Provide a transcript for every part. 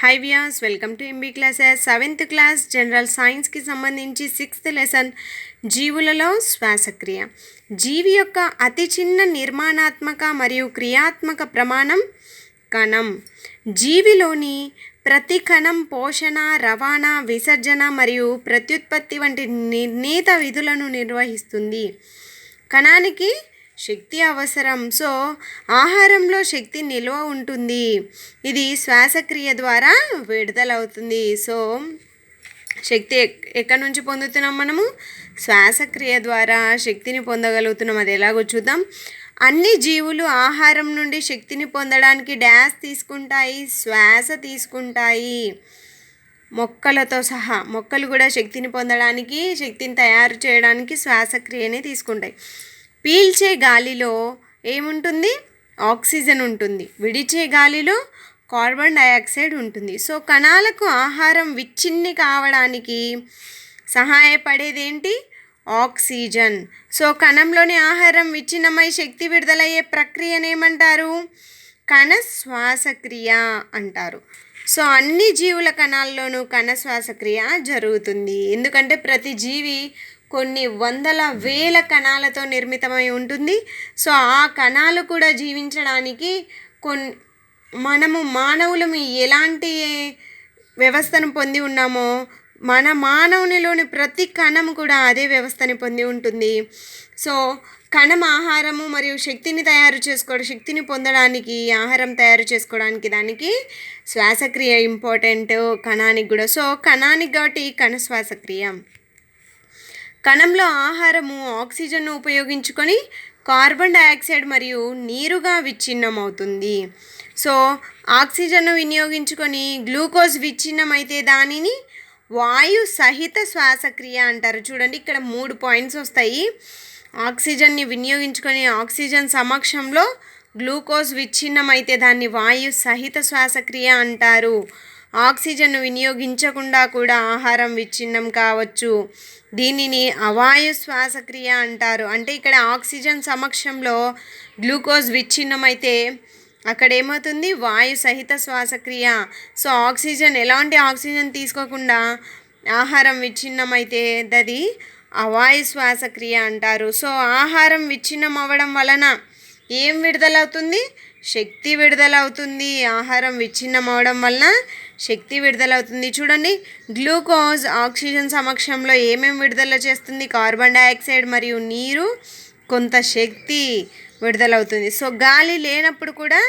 High viewers, welcome to MB classes. 7th class general సైన్స్కి సంబంధించి 6th lesson జీవులలో శ్వాసక్రియ. జీవి యొక్క అతి చిన్న నిర్మాణాత్మక మరియు క్రియాత్మక ప్రమాణం కణం. జీవిలోని ప్రతి కణం పోషణ, రవాణా, విసర్జన మరియు ప్రత్యుత్పత్తి వంటి నిర్ణీత విధులను నిర్వహిస్తుంది. కణానికి శక్తి అవసరం. సో ఆహారంలో శక్తి నిల్వ ఉంటుంది. ఇది శ్వాసక్రియ ద్వారా విడుదలవుతుంది. సో శక్తి ఎక్కడి నుంచి పొందుతున్నాం? మనము శ్వాసక్రియ ద్వారా శక్తిని పొందగలుగుతున్నాం. అది ఎలాగో చూద్దాం. అన్ని జీవులు ఆహారం నుండి శక్తిని పొందడానికి డ్యాష్ తీసుకుంటాయి, శ్వాస తీసుకుంటాయి. మొక్కలతో సహా మొక్కలు కూడా శక్తిని పొందడానికి, శక్తిని తయారు చేయడానికి శ్వాసక్రియని తీసుకుంటాయి. పీల్చే గాలిలో ఏముంటుంది? ఆక్సిజన్ ఉంటుంది. విడిచే గాలిలో కార్బన్ డయాక్సైడ్ ఉంటుంది. సో కణాలకు ఆహారం విచ్ఛిన్ని కావడానికి సహాయపడేది ఏంటి? ఆక్సిజన్. సో కణంలోని ఆహారం విచ్ఛిన్నమై శక్తి విడుదలయ్యే ప్రక్రియను ఏమంటారు? కణ శ్వాసక్రియ అంటారు. సో అన్ని జీవుల కణాల్లోనూ కణ శ్వాసక్రియ జరుగుతుంది. ఎందుకంటే ప్రతి జీవి కొన్ని వందల వేల కణాలతో నిర్మితమై ఉంటుంది. సో ఆ కణాలు కూడా జీవించడానికి మనము మానవులము ఎలాంటి వ్యవస్థను పొంది ఉన్నామో మన మానవునిలోని ప్రతి కణం కూడా అదే వ్యవస్థని పొంది ఉంటుంది. సో కణం ఆహారము మరియు శక్తిని శక్తిని పొందడానికి, ఆహారం తయారు చేసుకోవడానికి దానికి శ్వాసక్రియ ఇంపార్టెంట్, కణానికి కూడా. సో కణానికి కాబట్టి కణ శ్వాసక్రియ. కణంలో ఆహారము ఆక్సిజన్ను ఉపయోగించుకొని కార్బన్ డయాక్సైడ్ మరియు నీరుగా విచ్ఛిన్నమవుతుంది. సో ఆక్సిజన్ను వినియోగించుకొని గ్లూకోజ్ విచ్ఛిన్నమైతే దానిని వాయు సహిత శ్వాసక్రియ అంటారు. చూడండి, ఇక్కడ 3 పాయింట్స్ వస్తాయి. ఆక్సిజన్ని వినియోగించుకొని ఆక్సిజన్ సమక్షంలో గ్లూకోజ్ విచ్ఛిన్నమైతే దాన్ని వాయు సహిత శ్వాసక్రియ అంటారు. ఆక్సిజన్ను వినియోగించకుండా కూడా ఆహారం విచ్ఛిన్నం కావచ్చు. దీనిని అవాయు శ్వాసక్రియ అంటారు. అంటే ఇక్కడ ఆక్సిజన్ సమక్షంలో గ్లూకోజ్ విచ్ఛిన్నమైతే అక్కడ ఏమవుతుంది? వాయు సహిత శ్వాసక్రియ. సో ఆక్సిజన్, ఎలాంటి ఆక్సిజన్ తీసుకోకుండా ఆహారం విచ్ఛిన్నమైతే అది అవాయు శ్వాసక్రియ అంటారు. సో ఆహారం విచ్ఛిన్నం అవ్వడం వలన ఏం విడుదలవుతుంది? శక్తి విడుదలవుతుంది. ఆహారం విచ్ఛిన్నం అవడం వలన శక్తి విడుదలవుతుంది. చూడండి, గ్లూకోజ్ ఆక్సిజన్ సమక్షంలో ఏమేమి విడుదల చేస్తుంది? కార్బన్ డయాక్సైడ్ మరియు నీరు, కొంత శక్తి విడుదలవుతుంది. సో గాలి లేనప్పుడు కూడా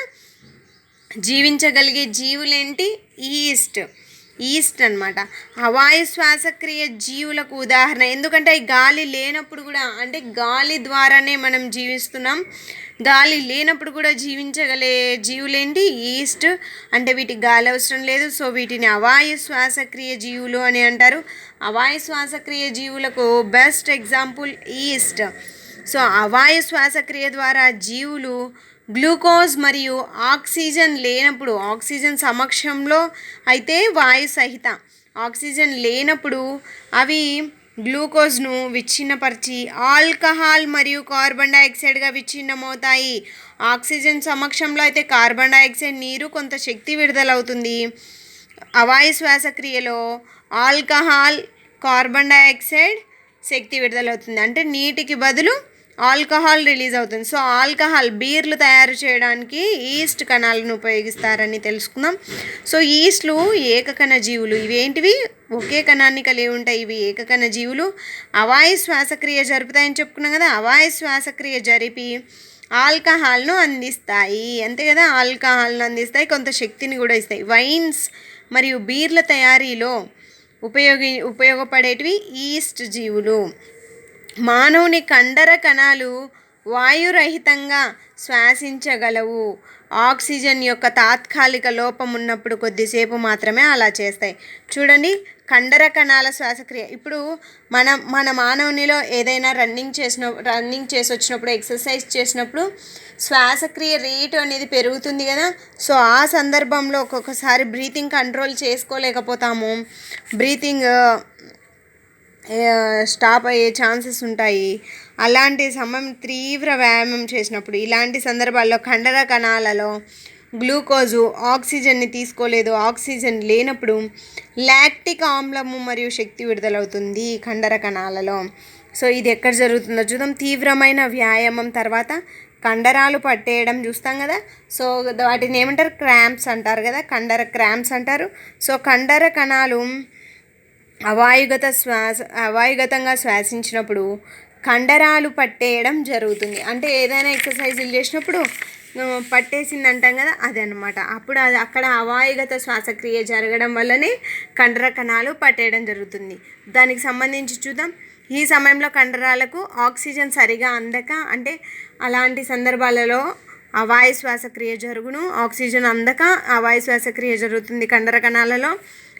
జీవించగలిగే జీవులేంటి? ఈస్ట్ అన్నమాట. అవాయు శ్వాసక్రియ జీవులకు ఉదాహరణ. ఎందుకంటే ఈ గాలి లేనప్పుడు కూడా, అంటే గాలి ద్వారానే మనం జీవిస్తున్నాం. గాలి లేనప్పుడు కూడా జీవించగలే జీవులేంటి? ఈస్ట్. అంటే వీటికి గాలి అవసరం లేదు. సో వీటిని అవాయు శ్వాసక్రియ జీవులు అని అంటారు. అవాయు శ్వాసక్రియ జీవులకు బెస్ట్ ఎగ్జాంపుల్ ఈస్ట్. సో అవాయు శ్వాసక్రియ ద్వారా జీవులు గ్లూకోజ్ మరియు ఆక్సిజన్ లేనప్పుడు, ఆక్సిజన్ సమక్షంలో అయితే వాయు సహిత, ఆక్సిజన్ లేనప్పుడు అవి గ్లూకోజ్ను విచ్ఛిన్నపరిచి ఆల్కహాల్ మరియు కార్బన్ డయాక్సైడ్గా విచ్ఛిన్నమవుతాయి. ఆక్సిజన్ సమక్షంలో అయితే కార్బన్ డయాక్సైడ్, నీరు, కొంత శక్తి విడుదలవుతుంది. అవాయు శ్వాసక్రియలో ఆల్కహాల్, కార్బన్ డయాక్సైడ్, శక్తి విడుదలవుతుంది. అంటే నీటికి బదులు ఆల్కహాల్ రిలీజ్ అవుతుంది. సో ఆల్కహాల్, బీర్లు తయారు చేయడానికి ఈస్ట్ కణాలను ఉపయోగిస్తారని తెలుసుకుందాం. సో ఈస్ట్లు ఏకకణ జీవులు. ఇవేంటివి? ఒకే కణాన్ని కలిగి ఉంటాయి. ఇవి ఏకకణ జీవులు. అవాయు శ్వాసక్రియ జరుపుతాయని చెప్పుకున్నాం కదా. అవాయు శ్వాసక్రియ జరిపి ఆల్కహాల్ను అందిస్తాయి. అంతే కదా, ఆల్కహాల్ను అందిస్తాయి, కొంత శక్తిని కూడా ఇస్తాయి. వైన్స్ మరియు బీర్ల తయారీలో ఉపయోగపడేటివి ఈస్ట్ జీవులు. మానవుని కండర కణాలు వాయురహితంగా శ్వాసించగలవు. ఆక్సిజన్ యొక్క తాత్కాలిక లోపం ఉన్నప్పుడు కొద్దిసేపు మాత్రమే అలా చేస్తాయి. చూడండి, కండర కణాల శ్వాసక్రియ. ఇప్పుడు మన మానవునిలో ఏదైనా రన్నింగ్ చేసి వచ్చినప్పుడు, ఎక్సర్సైజ్ చేసినప్పుడు శ్వాసక్రియ రేటు అనేది పెరుగుతుంది కదా. సో ఆ సందర్భంలో ఒక్కొక్కసారి బ్రీతింగ్ కంట్రోల్ చేసుకోలేకపోతాము. బ్రీతింగ్ స్టాప్ అయ్యే ఛాన్సెస్ ఉంటాయి. అలాంటి సమయం తీవ్ర వ్యాయామం చేసినప్పుడు, ఇలాంటి సందర్భాల్లో కండర కణాలలో గ్లూకోజు ఆక్సిజన్ని తీసుకోలేదు, ఆక్సిజన్ లేనప్పుడు లాక్టిక్ ఆమ్లము మరియు శక్తి విడుదలవుతుంది కండర కణాలలో. సో ఇది ఎక్కడ జరుగుతుందో చూద్దాం. తీవ్రమైన వ్యాయామం తర్వాత కండరాలు పట్టేయడం చూస్తాం కదా. సో వాటిని ఏమంటారు? క్రాంప్స్ అంటారు కదా, కండర క్రాంప్స్ అంటారు. సో కండర కణాలు అవాయుగతంగా శ్వాసించినప్పుడు కండరాలు పట్టేయడం జరుగుతుంది. అంటే ఏదైనా ఎక్సర్సైజులు చేసినప్పుడు పట్టేసింది అంటాం కదా, అదనమాట. అప్పుడు అది అక్కడ అవాయుగత శ్వాసక్రియ జరగడం వల్లనే కండర కణాలు పట్టేయడం జరుగుతుంది. దానికి సంబంధించి చూద్దాం. ఈ సమయంలో కండరాలకు ఆక్సిజన్ సరిగా అందక, అంటే అలాంటి సందర్భాలలో అవాయు శ్వాసక్రియ జరుగును. ఆక్సిజన్ అందక అవాయు శ్వాసక్రియ జరుగుతుంది కండర కణాలలో.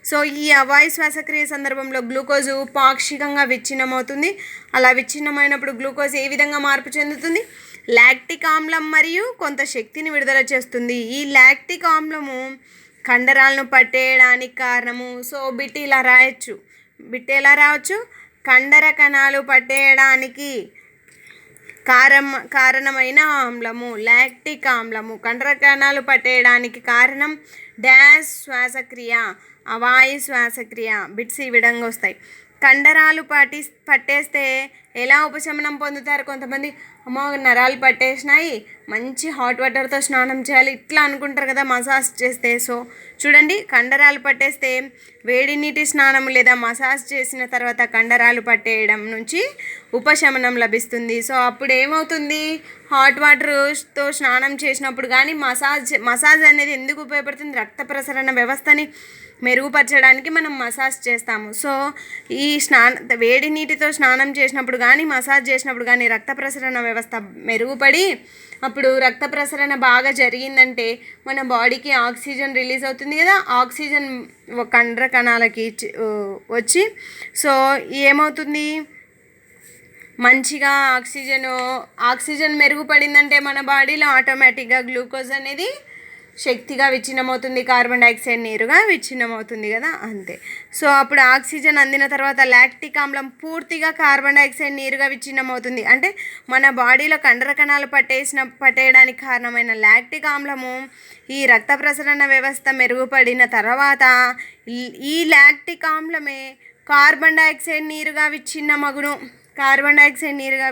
సో ఈ అవాయు శ్వాసక్రియ సందర్భంలో గ్లూకోజు పాక్షికంగా విచ్ఛిన్నమవుతుంది. అలా విచ్ఛిన్నమైనప్పుడు గ్లూకోజ్ ఏ విధంగా మార్పు చెందుతుంది? లాక్టిక్ ఆమ్లం మరియు కొంత శక్తిని విడుదల చేస్తుంది. ఈ లాక్టిక్ ఆమ్లము కండరాలను పట్టేయడానికి కారణము. సో బిట్ ఇలా రాయొచ్చు. బిట్ ఎలా రావచ్చు? కండర కణాలు పట్టేయడానికి కారణమైన ఆమ్లము లాక్టిక్ ఆమ్లము. కండర కణాలు పట్టేయడానికి కారణం డాష్ శ్వాసక్రియ, అవాయు శ్వాసక్రియ. బిట్స్ ఈ విధంగా వస్తాయి. కండరాలు పట్టేస్తే ఎలా ఉపశమనం పొందుతారు? కొంతమంది అమ్మో నరాలు పట్టేసినాయి, మంచి హాట్ వాటర్తో స్నానం చేయాలి ఇట్లా అనుకుంటారు కదా మసాజ్ చేస్తే. సో చూడండి, కండరాలు పట్టేస్తే వేడి నీటి స్నానం లేదా మసాజ్ చేసిన తర్వాత కండరాలు పట్టేయడం నుంచి ఉపశమనం లభిస్తుంది. సో అప్పుడు ఏమవుతుంది? హాట్ వాటర్తో స్నానం చేసినప్పుడు కానీ మసాజ్ అనేది ఎందుకు ఉపయోగపడుతుంది? రక్త ప్రసరణ వ్యవస్థని మెరుగుపరచడానికి మనం మసాజ్ చేస్తాము. సో ఈ వేడి నీటితో స్నానం చేసినప్పుడు కానీ మసాజ్ చేసినప్పుడు కానీ రక్త ప్రసరణ వ్యవస్థ మెరుగుపడి అప్పుడు రక్త ప్రసరణ బాగా జరిగిందంటే మన బాడీకి ఆక్సిజన్ రిలీజ్ అవుతుంది కదా. ఆక్సిజన్ కండర కణాలకి వచ్చి సో ఏమవుతుంది? మంచిగా ఆక్సిజన్ మెరుగుపడిందంటే మన బాడీలో ఆటోమేటిక్గా గ్లూకోజ్ అనేది శక్తిగా విచ్ఛిన్నమవుతుంది, కార్బన్ డైఆక్సైడ్ నీరుగా విచ్ఛిన్నమవుతుంది కదా, అంతే. సో అప్పుడు ఆక్సిజన్ అందిన తర్వాత లాక్టిక్ ఆమ్లం పూర్తిగా కార్బన్ డైఆక్సైడ్ నీరుగా విచ్ఛిన్నమవుతుంది. అంటే మన బాడీలో కండర కణాలు పట్టేయడానికి కారణమైన లాక్టిక్ ఆమ్లము ఈ రక్త ప్రసరణ వ్యవస్థ మెరుగుపడిన తర్వాత ఈ లాక్టిక్ ఆమ్లమే కార్బన్ డైఆక్సైడ్ నీరుగా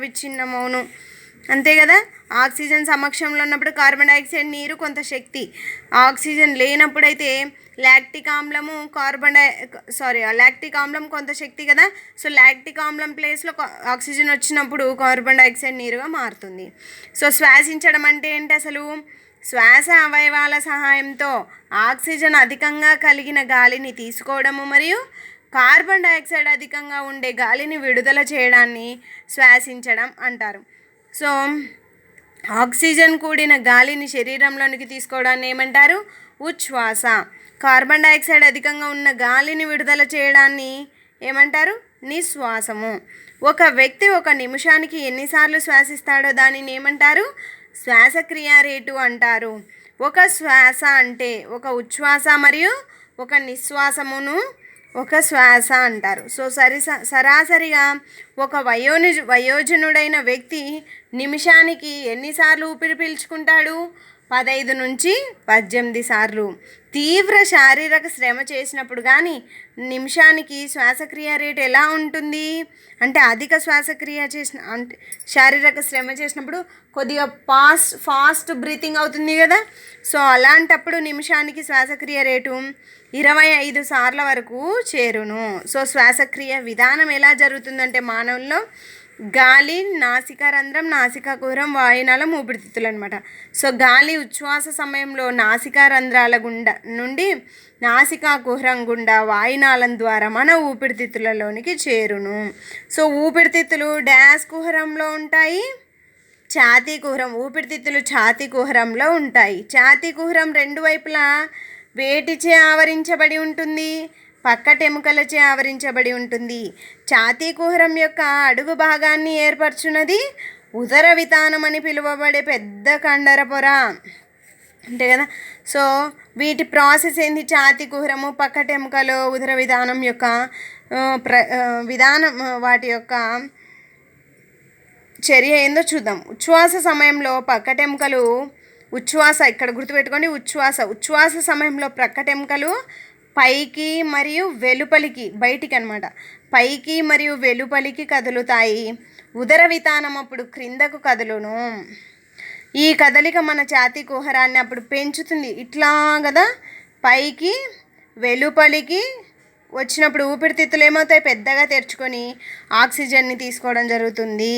విచ్ఛిన్నమవును. అంతే కదా. ఆక్సిజన్ సమక్షంలో ఉన్నప్పుడు కార్బన్ డైఆక్సైడ్ నీరు కొంత శక్తి, ఆక్సిజన్ లేనప్పుడైతే లాక్టిక్ ఆమ్లం కొంత శక్తి కదా. సో లాక్టిక్ ఆమ్లం ప్లేస్లో ఆక్సిజన్ వచ్చినప్పుడు కార్బన్ డైఆక్సైడ్ నీరుగా మారుతుంది. సో శ్వాసించడం అంటే ఏంటి అసలు? శ్వాస అవయవాల సహాయంతో ఆక్సిజన్ అధికంగా కలిగిన గాలిని తీసుకోవడము మరియు కార్బన్ డైఆక్సైడ్ అధికంగా ఉండే గాలిని విడుదల చేయడాన్ని శ్వాసించడం అంటారు. సో ఆక్సిజన్ కూడిన గాలిని శరీరంలోనికి తీసుకోవడాన్ని ఏమంటారు? ఉచ్ఛ్వాస. కార్బన్ డైఆక్సైడ్ అధికంగా ఉన్న గాలిని విడుదల చేయడాన్ని ఏమంటారు? నిశ్వాసము. ఒక వ్యక్తి ఒక నిమిషానికి ఎన్నిసార్లు శ్వాసిస్తాడో దానిని ఏమంటారు? శ్వాసక్రియ రేటు అంటారు. ఒక శ్వాస అంటే ఒక ఉచ్ఛ్వాస మరియు ఒక నిశ్వాసమును ఒక శ్వాస అంటారు. సో సరాసరిగా ఒక వయోజనుడైన వ్యక్తి నిమిషానికి ఎన్నిసార్లు ఊపిరి పీల్చుకుంటాడు? 15 నుంచి 18 సార్లు. తీవ్ర శారీరక శ్రమ చేసినప్పుడు కానీ నిమిషానికి శ్వాసక్రియ రేటు ఎలా ఉంటుంది? అంటే అధిక శ్వాసక్రియ అంటే శారీరక శ్రమ చేసినప్పుడు కొద్దిగా ఫాస్ట్ బ్రీతింగ్ అవుతుంది కదా. సో అలాంటప్పుడు నిమిషానికి శ్వాసక్రియ రేటు 25 సార్ల వరకు చేరును. సో శ్వాసక్రియ విధానం ఎలా జరుగుతుందంటే మానవుల్లో గాలి, నాసికారంధ్రం, నాసికాకుహరం, వాయునాళం, ఊపిరితిత్తులు అనమాట. సో గాలి ఉచ్ఛ్వాస సమయంలో నాసికారంధ్రాల నుండి నాసికాకుహరం గుండా వాయునాళం ద్వారా మన ఊపిరితిత్తులలోనికి చేరును. సో ఊపిరితిత్తులు డాష్ కుహరంలో ఉంటాయి, ఛాతీ కుహరం. ఊపిరితిత్తులు ఛాతీ కుహరంలో ఉంటాయి. ఛాతీ కుహరం రెండు వైపులా వేటిచే ఆవరించబడి ఉంటుంది? పక్కటెముకలచే ఆవరించబడి ఉంటుంది. ఛాతీ కుహరం యొక్క అడుగు భాగాన్ని ఏర్పరచున్నది ఉదర వితానం అని పిలువబడే పెద్ద కండర పొర, అంతే కదా. సో వీటి ప్రాసెస్ ఏంది? ఛాతీ కుహరము, పక్కటెముకలు, ఉదర విధానం యొక్క వాటి యొక్క చర్య ఏందో చూద్దాం. ఉచ్ఛ్వాస సమయంలో పక్కటెముకలు ఉచ్ఛ్వాస ఇక్కడ గుర్తుపెట్టుకోండి. ఉచ్ఛ్వాస సమయంలో ప్రక్కటెముకలు పైకి మరియు వెలుపలికి బయటికి అనమాట పైకి మరియు వెలుపలికి కదులుతాయి. ఉదర వితానం అప్పుడు క్రిందకు కదులును. ఈ కదలిక మన ఛాతీ కుహరాన్ని అప్పుడు పెంచుతుంది. ఇట్లా కదా పైకి వెలుపలికి వచ్చినప్పుడు ఊపిరితిత్తులు ఏమవుతాయి, పెద్దగా తెరుచుకొని ఆక్సిజన్ని తీసుకోవడం జరుగుతుంది.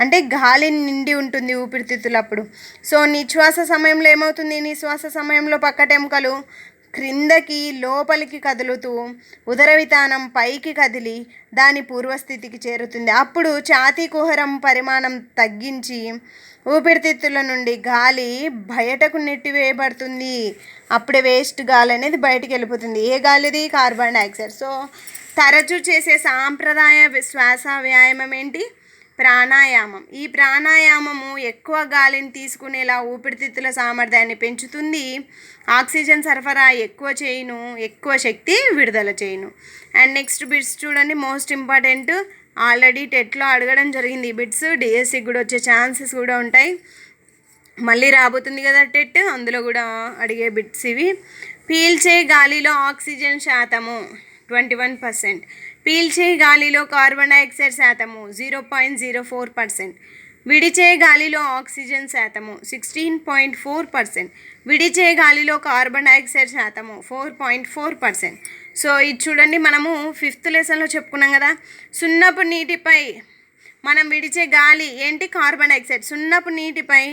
అంటే గాలి నిండి ఉంటుంది ఊపిరితిత్తులు అప్పుడు. సో నిశ్వాస సమయంలో ఏమవుతుంది, నిశ్వాస సమయంలో పక్కటెముకలు క్రిందకి లోపలికి కదులుతూ ఉదర వితానం పైకి కదిలి దాని పూర్వస్థితికి చేరుతుంది. అప్పుడు ఛాతీ కుహరం పరిమాణం తగ్గించి ఊపిరితిత్తుల నుండి గాలి బయటకు నెట్టివేయబడుతుంది. అప్పుడే వేస్ట్ గాలి అనేది బయటకు వెళ్ళిపోతుంది. ఏ గాలిది, కార్బన్ డైఆక్సైడ్. సో తరచూ చేసే సాంప్రదాయ శ్వాస వ్యాయామం ఏంటి, ప్రాణాయామం. ఈ ప్రాణాయామము ఎక్కువ గాలిని తీసుకునేలా ఊపిరితిత్తుల సామర్థ్యాన్ని పెంచుతుంది. ఆక్సిజన్ సరఫరా ఎక్కువ శక్తి విడుదల చేయను. అండ్ నెక్స్ట్ బిట్స్ చూడండి, మోస్ట్ ఇంపార్టెంట్. ఆల్రెడీ టెట్లో అడగడం జరిగింది ఈ బిట్స్. డిఎస్సికి కూడా వచ్చే ఛాన్సెస్ కూడా ఉంటాయి. మళ్ళీ రాబోతుంది కదా టెట్, అందులో కూడా అడిగే బిట్స్ ఇవి. పీల్చే గాలిలో ఆక్సిజన్ శాతము 21%, పీల్చే గాలిలో కార్బన్ డైఆక్సైడ్ శాతము 0.04%, విడిచే గాలిలో ఆక్సిజన్ శాతము 16.4%, విడిచే గాలిలో కార్బన్ డైఆక్సైడ్ శాతము 4.4%. సో ఇది చూడండి, మనము 5th లెసన్లో చెప్పుకున్నాం కదా, సున్నపు నీటిపై మనం విడిచే గాలి ఏంటి, కార్బన్ డైఆక్సైడ్. సున్నపు నీటిపై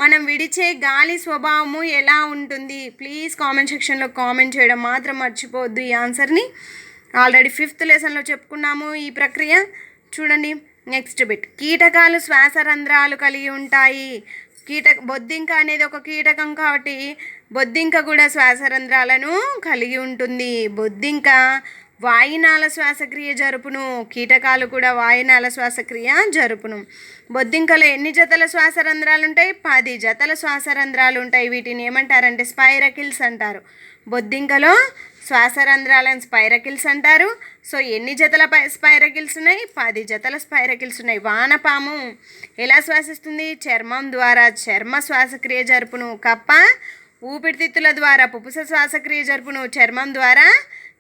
మనం విడిచే గాలి స్వభావము ఎలా ఉంటుంది? ప్లీజ్ కామెంట్ సెక్షన్లో కామెంట్ చేయడం మాత్రం మర్చిపోవద్దు. ఈ ఆన్సర్ని ఆల్రెడీ 5th లెసన్లో చెప్పుకున్నాము ఈ ప్రక్రియ. చూడండి నెక్స్ట్ బిట్, కీటకాలు శ్వాస రంధ్రాలు కలిగి ఉంటాయి. బొద్దింక అనేది ఒక కీటకం కాబట్టి బొద్దింక కూడా శ్వాస రంధ్రాలను కలిగి ఉంటుంది. బొద్దింక వాయునాళ శ్వాసక్రియ జరుపును. కీటకాలు కూడా వాయునాళ శ్వాసక్రియ జరుపును. బొద్దింకలో ఎన్ని జతల శ్వాస రంధ్రాలు ఉంటాయి? 10 జతల శ్వాస రంధ్రాలు ఉంటాయి. వీటిని ఏమంటారంటే స్పైరకిల్స్ అంటారు. బొద్దింకలో శ్వాస రంధ్రాలను స్పైరకిల్స్ అంటారు. సో ఎన్ని జతల స్పైరకిల్స్ ఉన్నాయి? 10 జతల స్పైరకిల్స్ ఉన్నాయి. వానపాము ఎలా శ్వాసిస్తుంది? చర్మం ద్వారా చర్మ శ్వాసక్రియ జరుపును. కప్ప ఊపిరితిత్తుల ద్వారా పుపుస శ్వాసక్రియ జరుపును. చర్మం ద్వారా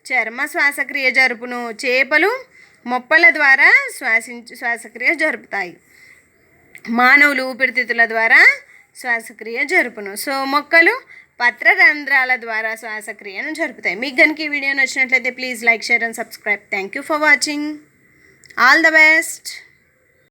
చర్మ శ్వాసక్రియ జరుపును. చేపలు మొప్పల ద్వారా శ్వాసక్రియ జరుపుతాయి. మానవులు ఊపిరితిత్తుల ద్వారా శ్వాసక్రియ జరుపును. సో మొక్కలు పత్రరంధ్రాల ద్వారా శ్వాసక్రియను జరుపుతాయి. మీకు కనుక ఈ వీడియో నచ్చినట్లయితే please like, share and subscribe. Thank you for watching. All the best.